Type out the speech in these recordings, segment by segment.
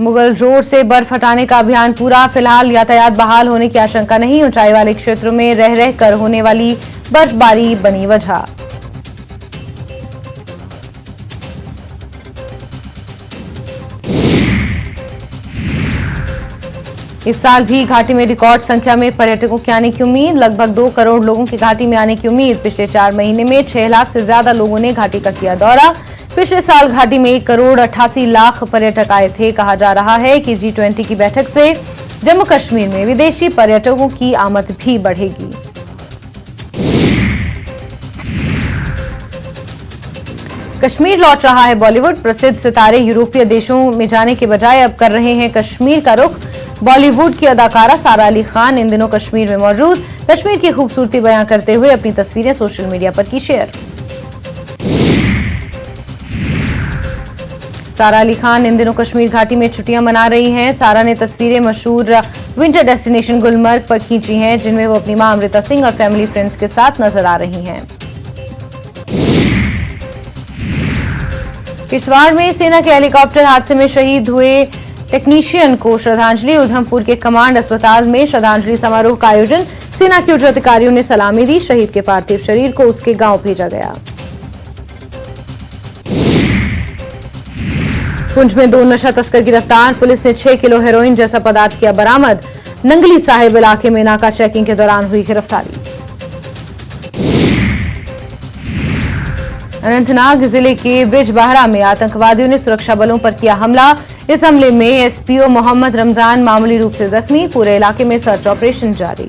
Mughal road से बर्फ हटाने का अभियान पूरा, फिलहाल यातायात बहाल होने की आशंका नहीं। ऊंचाई वाले क्षेत्रों में रह रहकर होने वाली बर्फबारी बनी वजह। इस साल भी घाटी में रिकॉर्ड संख्या में पर्यटकों के आने की उम्मीद। लगभग 2 करोड़ लोगों की घाटी में आने की उम्मीद। पिछले 4 महीने में 6 लाख से ज्यादा लोगों ने घाटी का किया दौरा। पिछले साल घाटी में 1 करोड़ 88 लाख पर्यटक आए थे। कहा जा रहा है कि G20 की बैठक से जम्मू कश्मीर में विदेशी पर्यटकों की आमद भी बढ़ेगी। कश्मीर लौट रहा है बॉलीवुड। प्रसिद्ध सितारे यूरोपीय देशों में जाने के बजाय अब कर रहे हैं कश्मीर का रुख। बॉलीवुड की अदाकारा सारा अली खान इन दिनों कश्मीर में मौजूद। कश्मीर की खूबसूरती बयां करते हुए अपनी तस्वीरें सोशल मीडिया पर की शेयर। सारा अली खान इन दिनों कश्मीर घाटी में छुट्टियां मना रही हैं। सारा ने तस्वीरें मशहूर विंटर डेस्टिनेशन गुलमर्ग पर खींची हैं, जिनमें वो अपनी मां अमृता सिंह और फैमिली फ्रेंड्स के साथ नजर आ रही हैं। किश्तवाड़ में सेना के हेलीकॉप्टर हादसे में शहीद हुए टेक्नीशियन को श्रद्धांजलि। उधमपुर के कमांड अस्पताल में श्रद्धांजलि समारोह का आयोजन। सेना के उच्च अधिकारियों ने सलामी दी। शहीद के पार्थिव शरीर को उसके गांव भेजा गया। पुंछ में 2 नशा तस्कर गिरफ्तार। पुलिस ने 6 किलो हेरोइन जैसा पदार्थ किया बरामद। नंगली साहिब इलाके में नाका चेकिंग के दौरान हुई गिरफ्तारी। अनंतनाग जिले के बिजबहरा में आतंकवादियों ने सुरक्षा बलों पर किया हमला। इस हमले में एसपीओ मोहम्मद रमजान मामूली रूप से जख्मी। पूरे इलाके में सर्च ऑपरेशन जारी।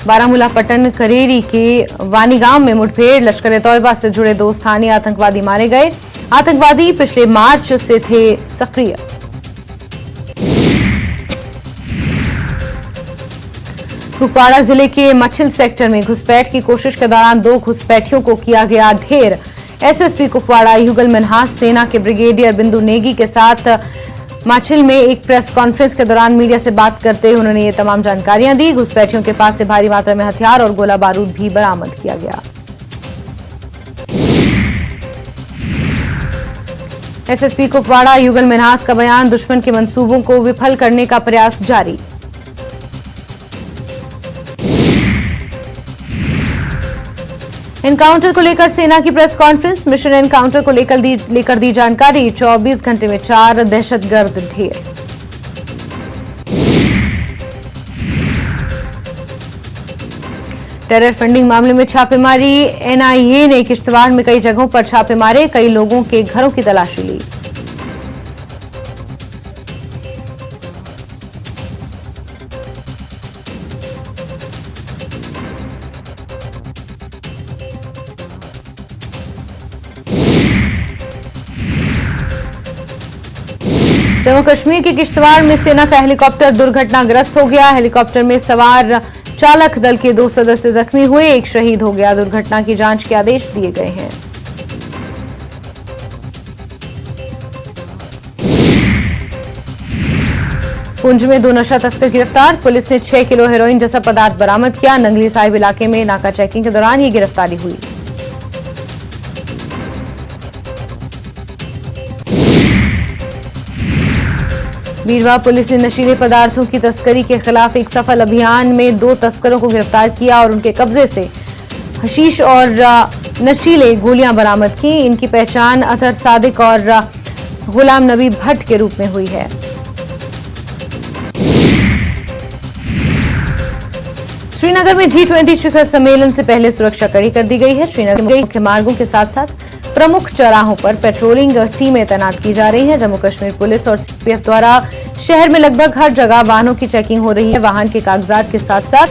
बारामूला पट्टन करेरी के वानीगांव में मुठभेड़। लश्कर-ए-तौयबा से जुड़े 2 स्थानीय आतंकवादी मारे गए। आतंकवादी पिछले मार्च से थे सक्रिय। कुपवाड़ा जिले के मछिल सेक्टर में घुसपैठ की कोशिश के दौरान 2 घुसपैठियों को किया गया ढेर। एसएसपी कुपवाड़ा युगल मनहास सेना के ब्रिगेडियर बिंदु नेगी के साथ माछिल में एक प्रेस कॉन्फ्रेंस के दौरान मीडिया से बात करते हुए उन्होंने ये तमाम जानकारियां दी। घुसपैठियों के पास से भारी मात्रा में हथियार और गोला बारूद भी बरामद किया गया। एसएसपी कुपवाड़ा युगल मनहास का बयान। दुश्मन के मंसूबों को विफल करने का प्रयास जारी। एनकाउंटर को लेकर सेना की प्रेस कॉन्फ्रेंस। मिशन एनकाउंटर को लेकर दी जानकारी। 24 घंटे में 4 दहशतगर्द ढेर। टेरर फंडिंग मामले में छापेमारी। एनआईए ने किश्तवाड़ में कई जगहों पर छापे मारे। कई लोगों के घरों की तलाशी ली। जम्मू कश्मीर के किश्तवाड़ में सेना का हेलीकॉप्टर दुर्घटनाग्रस्त हो गया। हेलीकॉप्टर में सवार चालक दल के 2 सदस्य जख्मी हुए। 1 शहीद हो गया। दुर्घटना की जांच के आदेश दिए गए हैं। पुंछ में 2 नशा तस्कर गिरफ्तार। पुलिस ने 6 किलो हेरोइन जैसा पदार्थ बरामद किया। नंगली साहिब इलाके में नाका चेकिंग के दौरान ये गिरफ्तारी हुई। बीरवा पुलिस ने नशीले पदार्थों की तस्करी के खिलाफ एक सफल अभियान में 2 तस्करों को गिरफ्तार किया और उनके कब्जे से हशीश और नशीले गोलियां बरामद की। इनकी पहचान अतहर सादिक और गुलाम नबी भट्ट के रूप में हुई है। श्रीनगर में G20 शिखर सम्मेलन से पहले सुरक्षा कड़ी कर दी गई है। श्रीनगर में मुख्य मार्गों के साथ साथ प्रमुख चौराहों पर पेट्रोलिंग टीमें तैनात की जा रही हैं। जम्मू कश्मीर पुलिस और सीपीएफ द्वारा शहर में लगभग हर जगह वाहनों की चेकिंग हो रही है। वाहन के कागजात के साथ साथ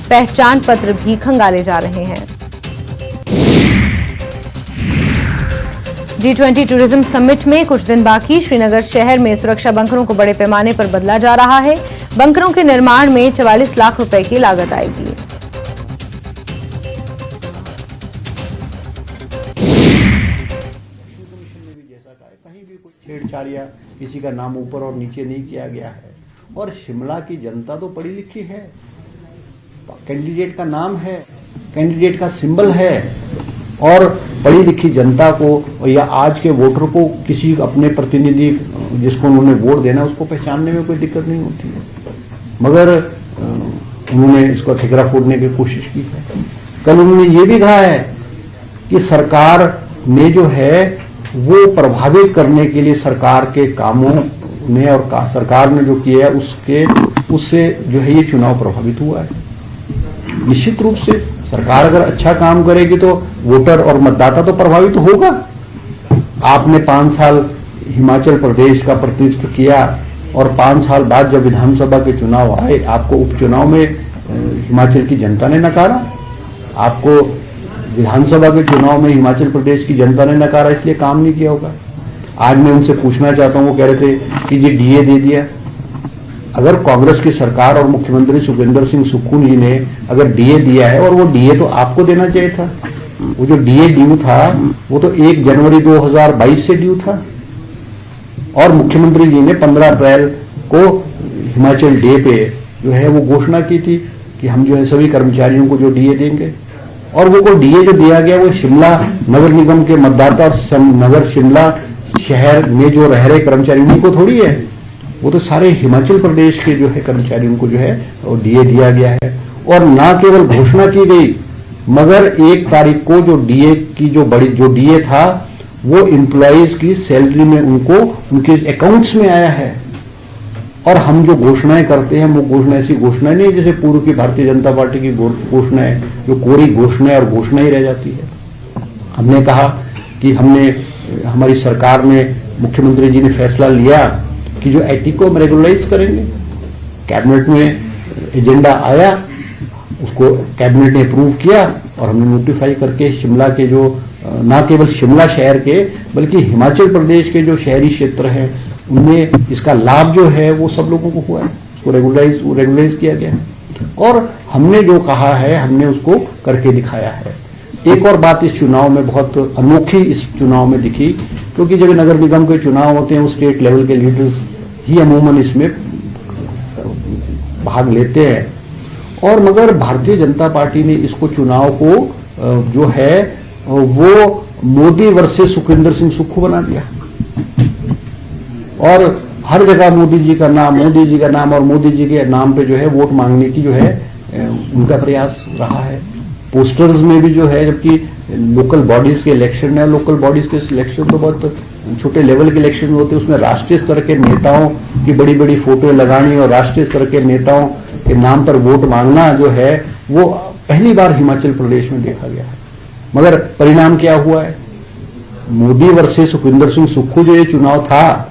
पहचान पत्र भी खंगाले जा रहे हैं। G20 टूरिज्म समिट में कुछ दिन बाकी। श्रीनगर शहर में सुरक्षा बंकरों को बड़े पैमाने पर बदला जा रहा है। बंकरों के निर्माण में 44 लाख रुपए की लागत आएगी। कहीं भी कोई छेड़छाड़ या किसी का नाम ऊपर और नीचे नहीं किया गया है। और शिमला की जनता तो पढ़ी लिखी है। कैंडिडेट का नाम है, कैंडिडेट का सिंबल है, और पढ़ी लिखी जनता को या आज के वोटर को किसी अपने प्रतिनिधि जिसको उन्होंने वोट देना उसको पहचानने में कोई दिक्कत नहीं होती है, मगर उन्होंने इसको ठिकरा फोड़ने की कोशिश की है। कल उन्होंने ये भी कहा है कि सरकार ने जो है वो प्रभावित करने के लिए सरकार के कामों ने और सरकार ने जो किया है उससे जो है ये चुनाव प्रभावित हुआ है। निश्चित रूप से सरकार अगर अच्छा काम करेगी तो वोटर और मतदाता तो प्रभावित होगा। आपने 5 साल हिमाचल प्रदेश का प्रतिनिधित्व किया और 5 साल बाद जब विधानसभा के चुनाव आए आपको उपचुनाव में हिमाचल की जनता ने नकारा। आपको विधानसभा के चुनाव में हिमाचल प्रदेश की जनता ने नकारा, इसलिए काम नहीं किया होगा। आज मैं उनसे पूछना चाहता हूं, वो कह रहे थे कि ये डीए दे दिया। अगर कांग्रेस की सरकार और मुख्यमंत्री सुखविंदर सिंह सुक्खू जी ने अगर डीए दिया है और वो डीए तो आपको देना चाहिए था। वो जो डीए ड्यू था वो तो 1 जनवरी 2022 से ड्यू था और मुख्यमंत्री जी ने 15 अप्रैल को हिमाचल डे पे जो है वो घोषणा की थी कि हम जो है सभी कर्मचारियों को जो डीए देंगे। और वो डीए जो दिया गया वो शिमला नगर निगम के मतदाता और नगर शिमला शहर में जो रह रहे कर्मचारी उन्हीं को थोड़ी है, वो तो सारे हिमाचल प्रदेश के जो है कर्मचारियों को जो है वो डीए दिया गया है। और ना केवल घोषणा की गई मगर 1 तारीख को जो डीए की जो डीए था वो एम्प्लॉइज की सैलरी में उनको उनके अकाउंट्स में आया है। और हम जो घोषणाएं करते हैं वो घोषणा ऐसी घोषणाएं नहीं जैसे पूर्व की भारतीय जनता पार्टी की घोषणाएं जो कोरी घोषणाएं और घोषणा ही रह जाती है। हमने कहा कि हमारी सरकार ने मुख्यमंत्री जी ने फैसला लिया कि जो एटी को हम रेगुलराइज करेंगे। कैबिनेट में एजेंडा आया, उसको कैबिनेट ने अप्रूव किया और हमने नोटिफाई करके शिमला के जो न केवल शिमला शहर के बल्कि हिमाचल प्रदेश के जो शहरी क्षेत्र हैं उनमें इसका लाभ जो है वो सब लोगों को हुआ है। उसको रेगुलराइज किया गया है और हमने जो कहा है हमने उसको करके दिखाया है। एक और बात इस चुनाव में बहुत अनोखी इस चुनाव में दिखी, क्योंकि जब नगर निगम के चुनाव होते हैं वो स्टेट लेवल के लीडर्स ही अमूमन इसमें भाग लेते हैं और मगर भारतीय जनता पार्टी ने इसको चुनाव को जो है वो मोदी वर्सेस सुखविंदर सिंह सुक्खू बना दिया और हर जगह मोदी जी का नाम और मोदी जी के नाम पे जो है वोट मांगने की जो है उनका प्रयास रहा है। पोस्टर्स में भी जो है, जबकि लोकल बॉडीज के इलेक्शन है, लोकल बॉडीज के इलेक्शन तो बहुत छोटे लेवल के इलेक्शन होते हैं, उसमें राष्ट्रीय स्तर के नेताओं की बड़ी बड़ी फोटो लगानी और राष्ट्रीय स्तर के नेताओं के नाम पर वोट मांगना जो है वो पहली बार हिमाचल प्रदेश में देखा गया है। मगर परिणाम क्या हुआ है? मोदी वर्सेस सुखविंदर सिंह सुक्खू जो ये चुनाव था,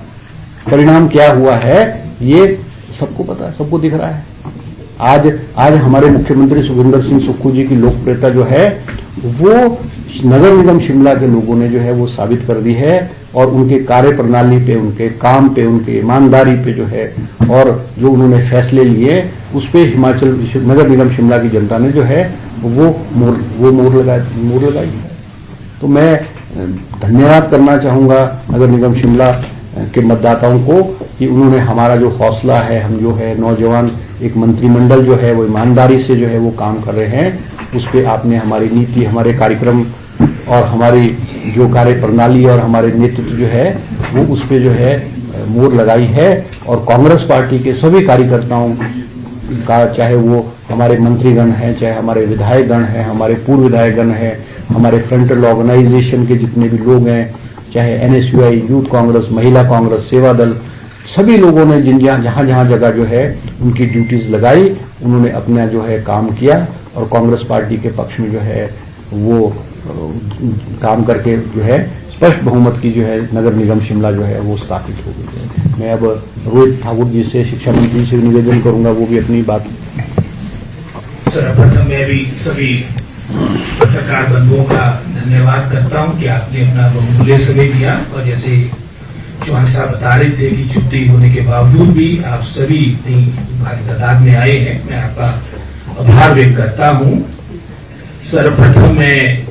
परिणाम क्या हुआ है ये सबको पता है, सबको दिख रहा है। आज हमारे मुख्यमंत्री सुखविंदर सिंह सुक्खू जी की लोकप्रियता जो है वो नगर निगम शिमला के लोगों ने जो है वो साबित कर दी है और उनके कार्य प्रणाली पे, उनके काम पे, उनके ईमानदारी पे जो है और जो उन्होंने फैसले लिए उस पे हिमाचल नगर निगम शिमला की जनता ने जो है वो मोहर लगाई है। तो मैं धन्यवाद करना चाहूंगा नगर निगम शिमला के मतदाताओं को कि उन्होंने हमारा जो हौसला है, हम जो है नौजवान एक मंत्रिमंडल जो है वो ईमानदारी से जो है वो काम कर रहे हैं, उस पर आपने हमारी नीति, हमारे कार्यक्रम और हमारी जो कार्य प्रणाली और हमारे नेतृत्व जो है वो उस पर जो है मोहर लगाई है। और कांग्रेस पार्टी के सभी कार्यकर्ताओं का, चाहे वो हमारे मंत्रीगण हैं, चाहे हमारे विधायकगण हैं, हमारे पूर्व विधायकगण हैं, हमारे फ्रंटल ऑर्गेनाइजेशन के जितने भी लोग हैं, चाहे एनएसयूआई, यूथ कांग्रेस, महिला कांग्रेस, सेवा दल, सभी लोगों ने जहां जगह जो है उनकी ड्यूटीज लगाई, उन्होंने अपना जो है काम किया और कांग्रेस पार्टी के पक्ष में जो है वो काम करके जो है स्पष्ट बहुमत की जो है नगर निगम शिमला जो है वो स्थापित हो गई है। मैं अब रोहित ठाकुर जी से, शिक्षा मंत्री से निवेदन करूंगा वो भी अपनी बात। सर्वप्रथम मैं भी सभी पत्रकार बंधुओं का धन्यवाद करता हूं कि आपने अपना बहुमूल्य समय दिया और जैसे चौहान साहब बता रहे थे कि छुट्टी होने के बावजूद भी आप सभी इतनी भारी तादाद में आए हैं, मैं आपका आभार व्यक्त करता हूं। सर्वप्रथम मैं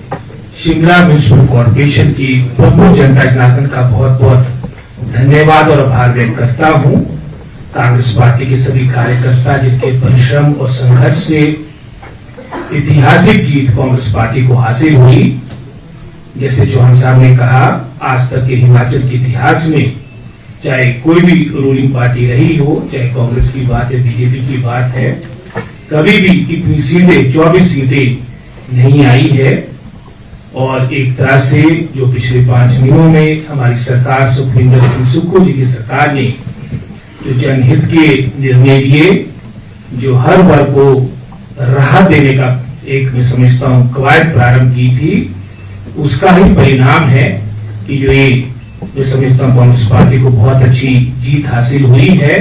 शिमला म्युनिसिपल कॉर्पोरेशन की प्रमुख जनता जनार्दन का बहुत बहुत धन्यवाद और आभार व्यक्त करता हूं। कांग्रेस पार्टी के सभी कार्यकर्ता जिनके परिश्रम और संघर्ष से ऐतिहासिक जीत कांग्रेस पार्टी को हासिल हुई, जैसे चौहान साहब ने कहा, आज तक के हिमाचल के इतिहास में चाहे कोई भी रूलिंग पार्टी रही हो, चाहे कांग्रेस की बात है, बीजेपी की बात है, कभी भी इतनी सीटें 24 सीटें नहीं आई है। और एक तरह से जो पिछले 5 महीनों में हमारी सरकार, सुखविंदर सिंह सुक्खू जी की सरकार ने जो जनहित के निर्णय लिए, जो हर वर्ग को राहत देने का एक मैं समझता हूं कवायद प्रारंभ की थी, उसका ही परिणाम है कि जो ये मैं समझता हूं कांग्रेस पार्टी को बहुत अच्छी जीत हासिल हुई है।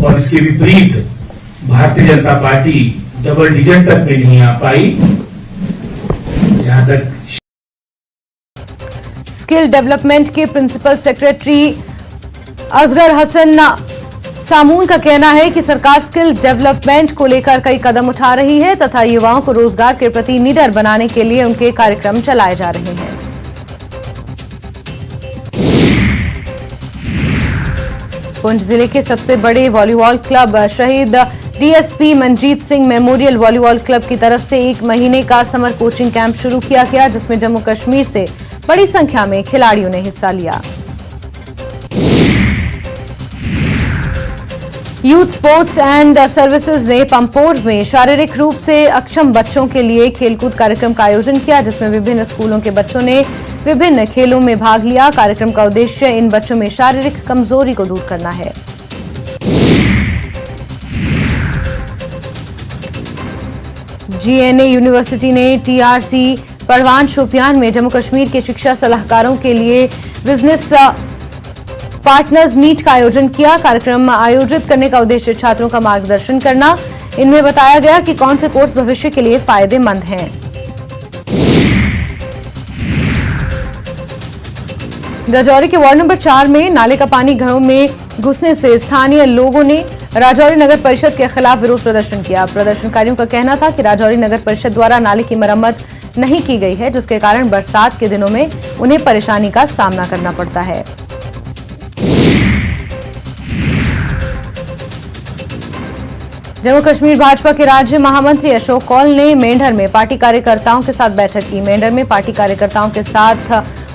और इसके विपरीत Bharatiya Janata party double digit तक में नहीं आ पाई। जहां तक स्किल डेवलपमेंट के प्रिंसिपल सेक्रेटरी असगर हसन सामून का कहना है कि सरकार स्किल डेवलपमेंट को लेकर कई कदम उठा रही है तथा युवाओं को रोजगार के प्रति निडर बनाने के लिए उनके कार्यक्रम चलाए जा रहे हैं। पुंछ जिले के सबसे बड़े वॉलीबॉल क्लब शहीद DSP Manjeet Singh memorial volleyball club की तरफ से 1 महीने का समर कोचिंग कैंप शुरू किया गया, जिसमें जम्मू कश्मीर से बड़ी संख्या में खिलाड़ियों ने हिस्सा लिया। यूथ स्पोर्ट्स एंड सर्विसेज ने पंपोर में शारीरिक रूप से अक्षम बच्चों के लिए खेलकूद कार्यक्रम का आयोजन किया, जिसमें विभिन्न स्कूलों के बच्चों ने विभिन्न खेलों में भाग लिया। कार्यक्रम का उद्देश्य इन बच्चों में शारीरिक कमजोरी को दूर करना है। जीएनए यूनिवर्सिटी ने टीआरसी परवान शोपियान में जम्मू कश्मीर के शिक्षा सलाहकारों के लिए बिजनेस पार्टनर्स मीट का आयोजन किया। कार्यक्रम आयोजित करने का उद्देश्य छात्रों का मार्गदर्शन करना। इनमें बताया गया कि कौन से कोर्स भविष्य के लिए फायदेमंद हैं। राजौरी के वार्ड नंबर 4 में नाले का पानी घरों में घुसने से स्थानीय लोगों ने राजौरी नगर परिषद के खिलाफ विरोध प्रदर्शन किया। प्रदर्शनकारियों का कहना था कि राजौरी नगर परिषद द्वारा नाले की मरम्मत नहीं की गई है, जिसके कारण बरसात के दिनों में उन्हें परेशानी का सामना करना पड़ता है। जम्मू कश्मीर भाजपा के राज्य महामंत्री अशोक कौल ने मेंढर में पार्टी कार्यकर्ताओं के साथ बैठक की। मेंढर में पार्टी कार्यकर्ताओं के साथ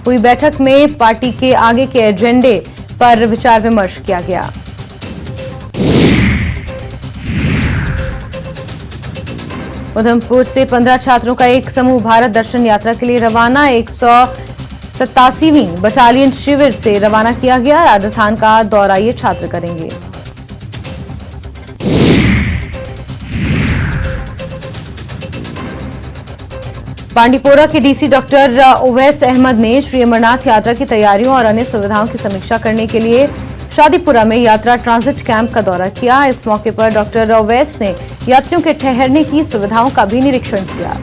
हुई बैठक में पार्टी के आगे के एजेंडे पर विचार विमर्श किया गया। उधमपुर से 15 छात्रों का एक समूह भारत दर्शन यात्रा के लिए रवाना। 187वीं बटालियन शिविर से रवाना किया गया। राजस्थान का दौरा ये छात्र करेंगे। बांडीपोरा के डीसी डॉक्टर ओवैस अहमद ने श्री अमरनाथ यात्रा की तैयारियों और अन्य सुविधाओं की समीक्षा करने के लिए शादीपुरा में यात्रा ट्रांजिट कैंप का दौरा किया। इस मौके पर डॉक्टर ओवैस ने यात्रियों के ठहरने की सुविधाओं का भी निरीक्षण किया।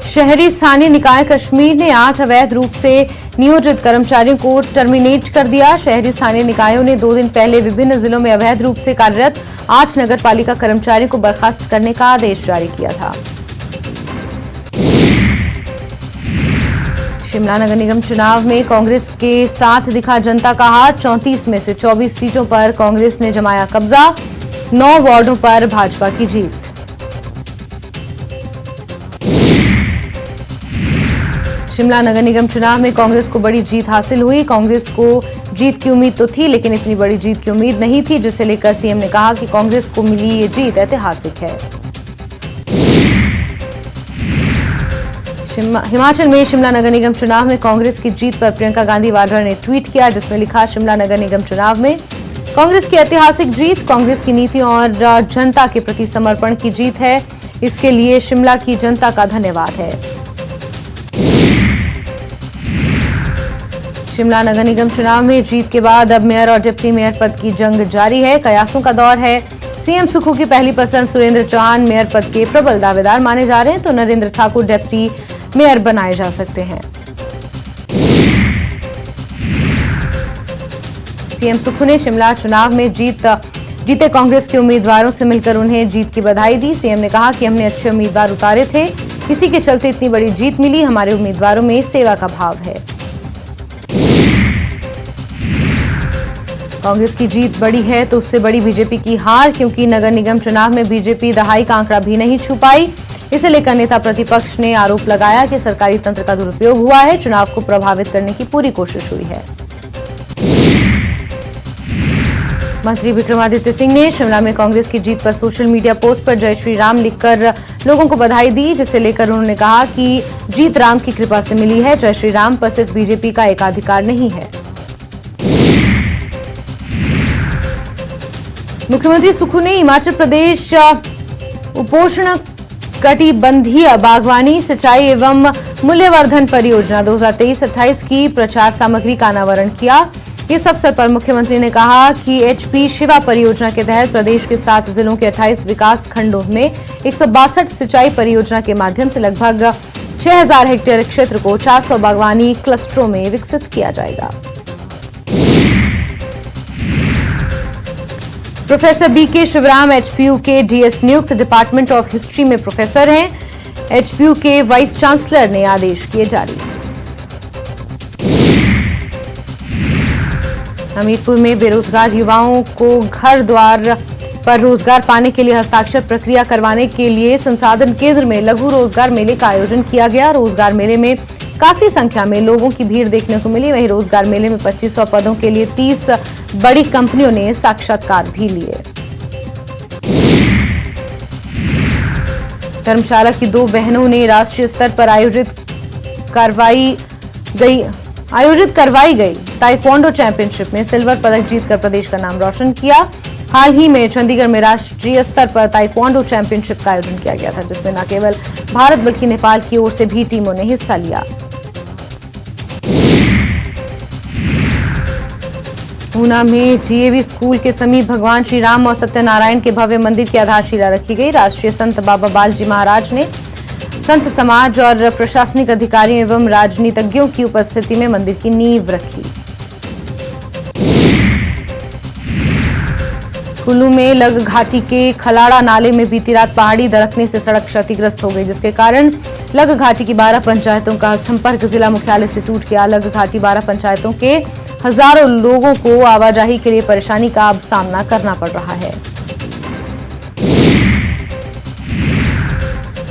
शहरी स्थानीय निकाय कश्मीर ने 8 अवैध रूप से नियोजित कर्मचारियों को टर्मिनेट कर दिया। शहरी स्थानीय निकायों ने 2 दिन पहले विभिन्न जिलों में अवैध रूप से कार्यरत 8 नगरपालिका कर्मचारियों को बर्खास्त करने का आदेश जारी किया था। शिमला नगर निगम चुनाव में कांग्रेस के साथ दिखा जनता का हाथ। 34 में से 24 सीटों पर कांग्रेस ने जमाया कब्जा। 9 वार्डों पर भाजपा की जीत। शिमला नगर निगम चुनाव में कांग्रेस को बड़ी जीत हासिल हुई। कांग्रेस को जीत की उम्मीद तो थी, लेकिन इतनी बड़ी जीत की उम्मीद नहीं थी, जिसे लेकर सीएम ने कहा कि कांग्रेस को मिली ये जीत ऐतिहासिक है। हिमाचल में शिमला नगर निगम चुनाव में कांग्रेस की जीत पर प्रियंका गांधी वाड्रा ने ट्वीट किया, जिसमें लिखा, शिमला नगर निगम चुनाव में कांग्रेस की ऐतिहासिक जीत कांग्रेस की नीतियों और जनता के प्रति समर्पण की जीत है। इसके लिए शिमला की जनता का धन्यवाद है। शिमला नगर निगम चुनाव में जीत के बाद अब मेयर और डिप्टी मेयर पद की जंग जारी है। कयासों का दौर है। सीएम सुक्खू की पहली पसंद सुरेंद्र चौहान मेयर पद के प्रबल दावेदार माने जा रहे हैं, तो नरेंद्र ठाकुर डिप्टी मेयर बनाए जा सकते हैं। सीएम सुक्खू ने शिमला चुनाव में जीते कांग्रेस के उम्मीदवारों से मिलकर उन्हें जीत की बधाई दी। सीएम ने कहा कि हमने अच्छे उम्मीदवार उतारे थे, इसी के चलते इतनी बड़ी जीत मिली। हमारे उम्मीदवारों में सेवा का भाव है। कांग्रेस की जीत बड़ी है तो उससे बड़ी बीजेपी की हार, क्योंकि नगर निगम चुनाव में बीजेपी दहाई का आंकड़ा भी नहीं छू पाई। इसे लेकर नेता प्रतिपक्ष ने आरोप लगाया कि सरकारी तंत्र का दुरुपयोग हुआ है, चुनाव को प्रभावित करने की पूरी कोशिश हुई है। मंत्री विक्रमादित्य सिंह ने शिमला में कांग्रेस की जीत पर सोशल मीडिया पोस्ट पर जय श्री राम लिखकर लोगों को बधाई दी, जिसे लेकर उन्होंने कहा कि जीत राम की कृपा से मिली है, जय श्री राम पर सिर्फ बीजेपी का एकाधिकार नहीं है। मुख्यमंत्री सुक्खू ने हिमाचल प्रदेश उपोषण कटिबंधीय बागवानी सिंचाई एवं मूल्यवर्धन परियोजना 2023-28 की प्रचार सामग्री का अनावरण किया। इस अवसर पर मुख्यमंत्री ने कहा कि एचपी शिवा परियोजना के तहत प्रदेश के 7 जिलों के 28 विकास खंडों में 162 सिंचाई परियोजना के माध्यम से लगभग 6000 हेक्टेयर क्षेत्र को 400 बागवानी क्लस्टरों में विकसित किया जाएगा। प्रोफेसर बीके शिवराम एचपीयू के डीएस नियुक्त, डिपार्टमेंट ऑफ हिस्ट्री में प्रोफेसर हैं। एचपीयू के वाइस चांसलर ने आदेश किए जारी। हमीरपुर में बेरोजगार युवाओं को घर द्वार पर रोजगार पाने के लिए हस्ताक्षर प्रक्रिया करवाने के लिए संसाधन केंद्र में लघु रोजगार मेले का आयोजन किया गया। रोजगार मेले में काफी संख्या में लोगों की भीड़ देखने को मिली। वहीं रोजगार मेले में 2500 पदों के लिए 30 बड़ी कंपनियों ने साक्षात्कार भी लिए। धर्मशाला की 2 बहनों ने राष्ट्रीय स्तर पर आयोजित करवाई गई ताइक्वांडो चैंपियनशिप में सिल्वर पदक जीतकर प्रदेश का नाम रोशन किया। हाल ही में चंडीगढ़ में राष्ट्रीय स्तर पर ताइक्वांडो चैंपियनशिप का आयोजन किया गया था, जिसमें न केवल भारत बल्कि नेपाल की ओर से भी टीमों ने हिस्सा लिया। ऊना में डीएवी स्कूल के समीप भगवान श्री राम और सत्यनारायण के भव्य मंदिर की आधारशिला रखी गई। राष्ट्रीय संत बाबा बालजी महाराज ने संत समाज और प्रशासनिक अधिकारियों एवं राजनीतिज्ञों की उपस्थिति में मंदिर की नींव रखी। कुल्लू में लग घाटी के खलाड़ा नाले में बीती रात पहाड़ी दरकने से सड़क क्षतिग्रस्त हो गई, जिसके कारण लग घाटी की 12 पंचायतों का संपर्क जिला मुख्यालय से टूट गया। लग घाटी 12 पंचायतों के हजारों लोगों को आवाजाही के लिए परेशानी का अब सामना करना पड़ रहा है।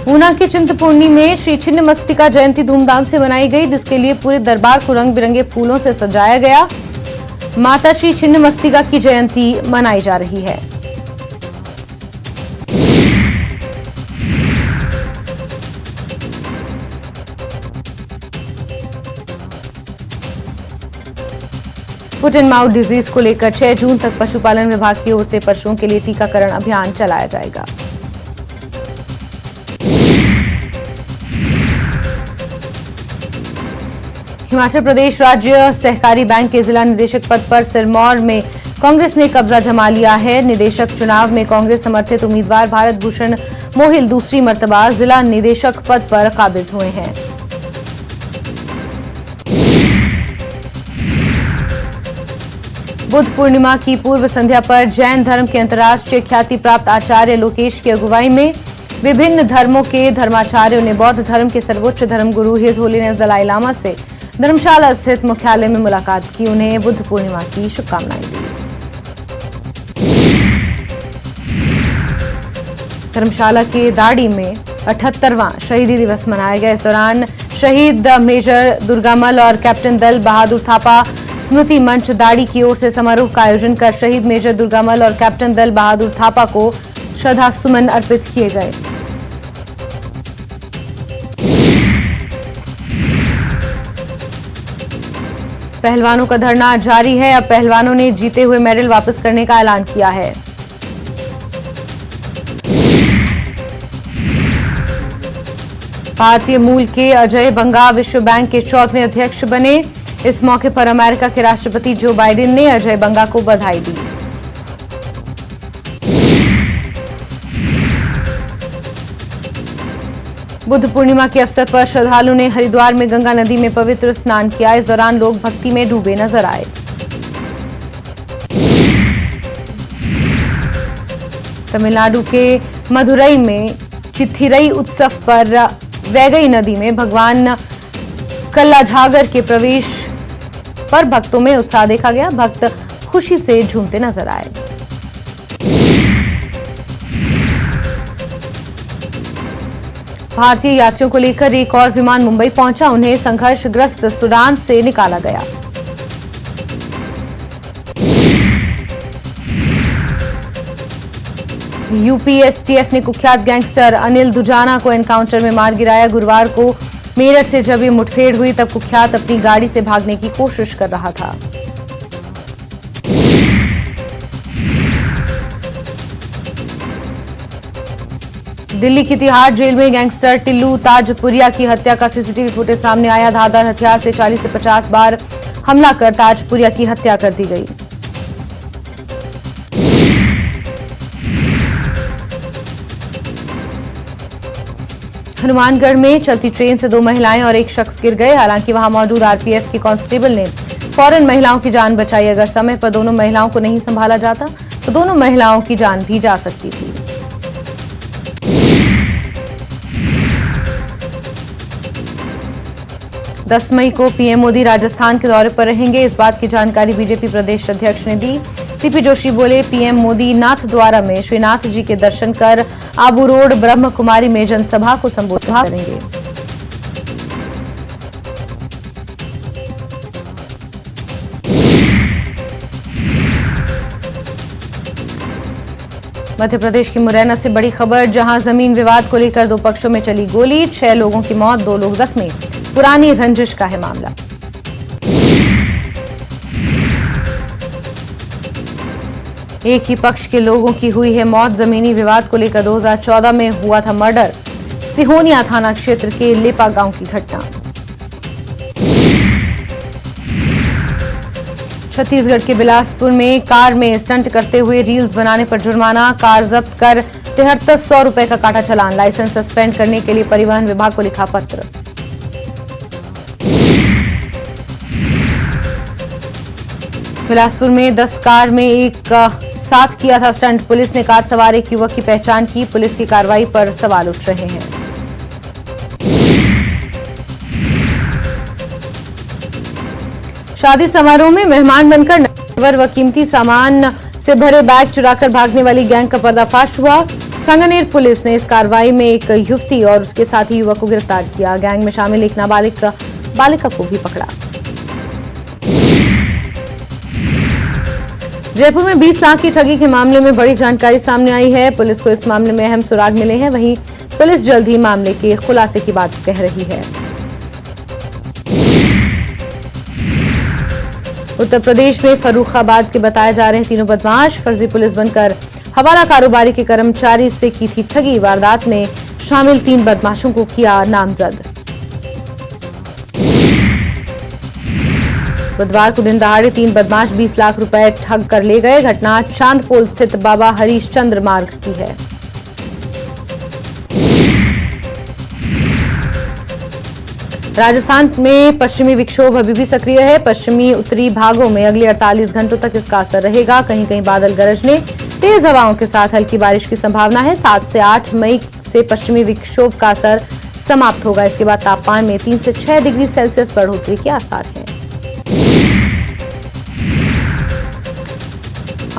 ऊना के चिंतपूर्णी में श्री छिन्नमस्तिका जयंती धूमधाम से मनाई गई, जिसके लिए पूरे दरबार को रंग बिरंगे फूलों से सजाया गया। माता श्री छिन्नमस्तिका की जयंती मनाई जा रही है। फुट एंड माउथ डिजीज को लेकर 6 जून तक पशुपालन विभाग की ओर से पशुओं के लिए टीकाकरण अभियान चलाया जाएगा। हिमाचल प्रदेश राज्य सहकारी बैंक के जिला निदेशक पद पर सिरमौर में कांग्रेस ने कब्जा जमा लिया है। निदेशक चुनाव में कांग्रेस समर्थित उम्मीदवार भारत भूषण मोहिल दूसरी मर्तबा जिला निदेशक पद पर काबिज हुए हैं। बुद्ध पूर्णिमा की पूर्व संध्या पर जैन धर्म के अंतर्राष्ट्रीय ख्याति प्राप्त आचार्य लोकेश की अगुवाई में विभिन्न धर्मों के धर्माचार्यों ने बौद्ध धर्म के सर्वोच्च धर्मगुरु हिज होलीनेस दलाई लामा से धर्मशाला स्थित मुख्यालय में मुलाकात की। उन्हें बुद्ध पूर्णिमा की शुभकामनाएं दी। धर्मशाला के दाड़ी में 78वां शहीदी दिवस मनाया गया। इस दौरान शहीद मेजर दुर्गामल और कैप्टन दल बहादुर थापा स्मृति मंच दाड़ी की ओर से समारोह का आयोजन कर शहीद मेजर दुर्गामल और कैप्टन दल बहादुर थापा को श्रद्धा सुमन अर्पित किए गए। पहलवानों का धरना जारी है। अब पहलवानों ने जीते हुए मेडल वापस करने का ऐलान किया है। भारतीय मूल के अजय बंगा विश्व बैंक के 14वें अध्यक्ष बने। इस मौके पर अमेरिका के राष्ट्रपति जो बाइडेन ने अजय बंगा को बधाई दी। बुद्ध पूर्णिमा के अवसर पर श्रद्धालुओं ने हरिद्वार में गंगा नदी में पवित्र स्नान किया। इस दौरान लोग भक्ति में डूबे नजर आए। तमिलनाडु के मदुरई में चिथिरई उत्सव पर वैगई नदी में भगवान कल्लाझागर के प्रवेश पर भक्तों में उत्साह देखा गया। भक्त खुशी से झूमते नजर आए। भारतीय यात्रियों को लेकर एक और विमान मुंबई पहुंचा। उन्हें संघर्षग्रस्त सूडान से निकाला गया। यूपी एसटीएफ ने कुख्यात गैंगस्टर अनिल दुजाना को एनकाउंटर में मार गिराया। गुरुवार को मेरठ से जब ये मुठभेड़ हुई तब कुख्यात अपनी गाड़ी से भागने की कोशिश कर रहा था। दिल्ली की तिहाड़ जेल में गैंगस्टर टिल्लू ताजपुरिया की हत्या का सीसीटीवी फुटेज सामने आया। धारदार हथियार से 40 से 50 बार हमला कर ताजपुरिया की हत्या कर दी गई। हनुमानगढ़ में चलती ट्रेन से 2 महिलाएं और एक शख्स गिर गए। हालांकि वहां मौजूद आरपीएफ की कांस्टेबल ने फौरन महिलाओं की जान बचाई। अगर समय पर दोनों महिलाओं को नहीं संभाला जाता तो दोनों महिलाओं की जान भी जा सकती थी। दस मई को पीएम मोदी राजस्थान के दौरे पर रहेंगे। इस बात की जानकारी बीजेपी प्रदेश अध्यक्ष ने दी। सीपी जोशी बोले, पीएम मोदी नाथ द्वारा में श्रीनाथ जी के दर्शन कर आबू रोड ब्रह्म कुमारी में जनसभा को संबोधित करेंगे। मध्य प्रदेश की मुरैना से बड़ी खबर, जहां जमीन विवाद को लेकर 2 पक्षों में चली गोली। 6 लोगों की मौत, 2 लोग जख्मी। पुरानी रंजिश का है मामला। एक ही पक्ष के लोगों की हुई है मौत। जमीनी विवाद को लेकर 2014 में हुआ था मर्डर। सिहोनिया थाना क्षेत्र के लेपा गांव की घटना। छत्तीसगढ़ के बिलासपुर में कार में स्टंट करते हुए रील्स बनाने पर जुर्माना। कार जब्त कर 7300 रुपए का काटा चालान। लाइसेंस सस्पेंड करने के लिए परिवहन विभाग को लिखा पत्र। बिलासपुर में 10 कार में एक साथ किया था स्टंट। पुलिस ने कार सवार एक युवक की पहचान की। पुलिस की कार्रवाई पर सवाल उठ रहे हैं। शादी समारोह में मेहमान बनकर जेवर व कीमती सामान से भरे बैग चुराकर भागने वाली गैंग का पर्दाफाश हुआ। सांगानेर पुलिस ने इस कार्रवाई में एक युवती और उसके साथी युवक को गिरफ्तार किया। गैंग में शामिल एक नाबालिग बालिका को भी पकड़ा। जयपुर में 20 लाख की ठगी के मामले में बड़ी जानकारी सामने आई है। पुलिस को इस मामले में अहम सुराग मिले हैं। वहीं पुलिस जल्द ही मामले के खुलासे की बात कह रही है। उत्तर प्रदेश में फर्रुखाबाद के बताए जा रहे 3 बदमाश फर्जी पुलिस बनकर हवाला कारोबारी के कर्मचारी से की थी ठगी। वारदात में शामिल 3 बदमाशों को किया नामजद। बुधवार को दिन दहाड़े 3 बदमाश 20 लाख रुपए ठग कर ले गए। घटना चांदपोल स्थित बाबा हरीशचंद्र मार्ग की है। राजस्थान में पश्चिमी विक्षोभ अभी भी सक्रिय है। पश्चिमी उत्तरी भागों में अगले 48 घंटों तक इसका असर रहेगा। कहीं कहीं बादल गरजने, तेज हवाओं के साथ हल्की बारिश की संभावना है। 7 से 8 मई से पश्चिमी विक्षोभ का असर समाप्त होगा। इसके बाद तापमान में 3 से 6 डिग्री सेल्सियस बढ़ोतरी के आसार हैं।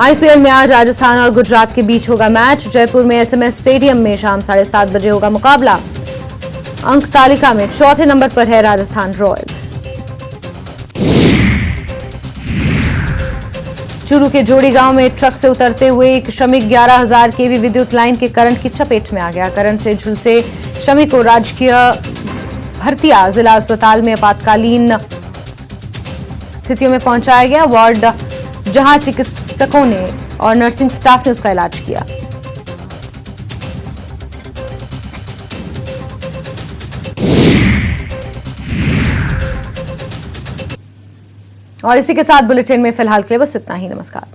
आईपीएल में आज राजस्थान और गुजरात के बीच होगा मैच। जयपुर में एसएमएस स्टेडियम में शाम 7:30 बजे होगा मुकाबला। अंक तालिका में 4थे नंबर पर है राजस्थान रॉयल्स। चूरू के जोड़ी गांव में ट्रक से उतरते हुए एक श्रमिक 11,000 केवी विद्युत लाइन के करंट की चपेट में आ गया। करंट से झुलसे श्रमिक को राजकीय भरतिया जिला अस्पताल में आपातकालीन स्थितियों में पहुंचाया गया। वार्ड जहां चिकित्सकों ने और नर्सिंग स्टाफ ने उसका इलाज किया। और इसी के साथ बुलेटिन में फिलहाल के लिए बस इतना ही। नमस्कार।